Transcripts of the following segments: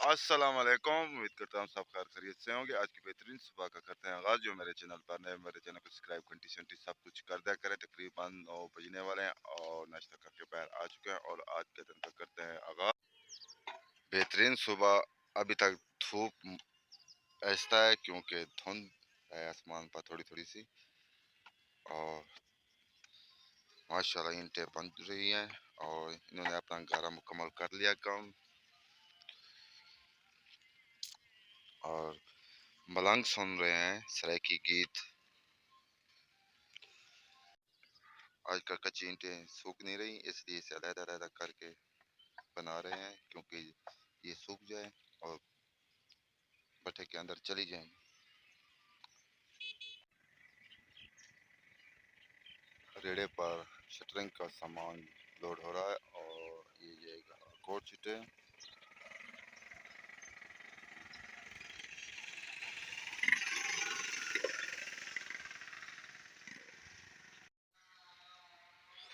अस्सलाम वालेकुम। उम्मीद करता हूँ सब खैर खैरियत से होंगे। आज की बेहतरीन सुबह का करते हैं आगाज़। जो मेरे चैनल पर नए, मेरे चैनल को सब्सक्राइब घंटी सब कुछ कर दिया करें। तकरीबन 9 बजने वाले हैं और नाश्ता करके पैर आ चुके हैं और आज के दिन का करते हैं आगाज़। बेहतरीन सुबह। अभी तक धूप ऐसा है क्योंकि धुंध है आसमान पर थोड़ी थोड़ी सी, और माशाल्लाह ईंटें बन रही हैं और इन्होंने अपना गारा मुकम्मल कर लिया काम। और मलंग सुन रहे हैं सराइकी गीत। आजकल कच्ची ईंटें सूख नहीं रही, इसलिए इसे अलग-अलग करके बना रहे हैं क्योंकि ये सूख जाए और भट्ठे के अंदर चली जाए। रेड़े पर शटरिंग का सामान लोड हो रहा है और ये जाएगा कोट चिटे।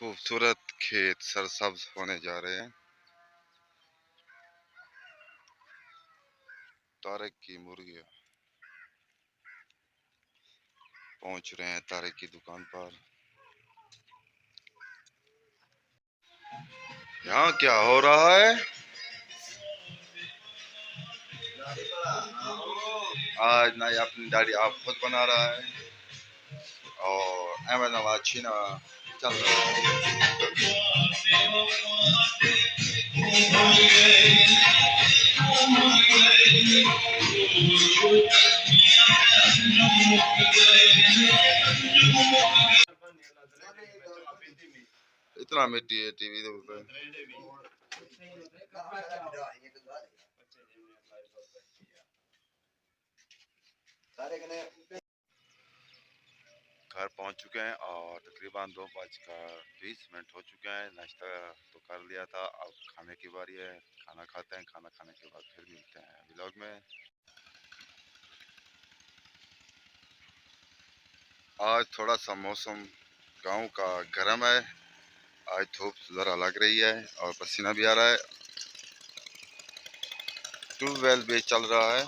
खूबसूरत खेत सरसब्ज होने जा रहे हैं। तारक की मुर्गियां पहुंच रहे हैं तारक की दुकान पर। यहाँ क्या हो रहा है? आज ना ये अपनी दाढ़ी आप खुद बना रहा है और अहमद नवाज छीना चल रहा है। इतना मिट्टी है टीवी के ऊपर। घर पहुंच चुके हैं और तकरीबन 2:20 हो चुके हैं। नाश्ता तो कर लिया था, अब खाने की बारी है। खाना खाते हैं, खाना खाने के बाद फिर मिलते हैं व्लॉग में। आज थोड़ा सा मौसम गांव का गर्म है। आज धूप ज़रा लग रही है और पसीना भी आ रहा है। ट्यूबवेल भी चल रहा है।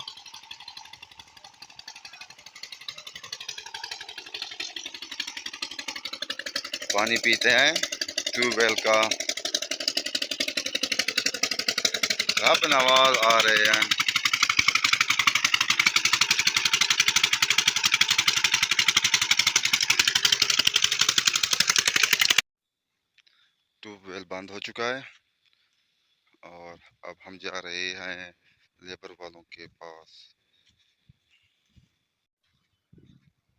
पानी पीते हैं ट्यूबवेल का। सब नवाज आ रहे हैं। ट्यूबवेल बंद हो चुका है और अब हम जा रहे हैं लेबर वालों के पास।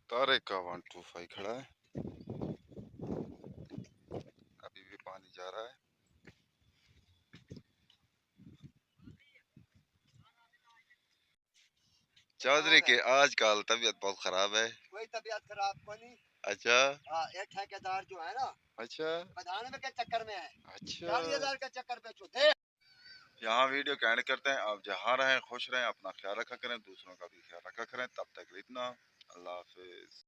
तारे का 125 खड़ा है। अभी भी पानी जा रहा है। चौधरी के आजकल तबीयत बहुत खराब है। कोई तबीयत खराब को नहीं। अच्छा। एक ठेकेदार जो है ना, अच्छा, बड़ाने के चक्कर में है। अच्छा। 40,000 के चक्कर पे चुदे। यहाँ वीडियो का एंड करते हैं। आप जहाँ रहें खुश रहें, अपना ख्याल रखा करें, दूसरों का भी ख्याल रखा करें। तब तक इतना, अल्लाह हाफिज।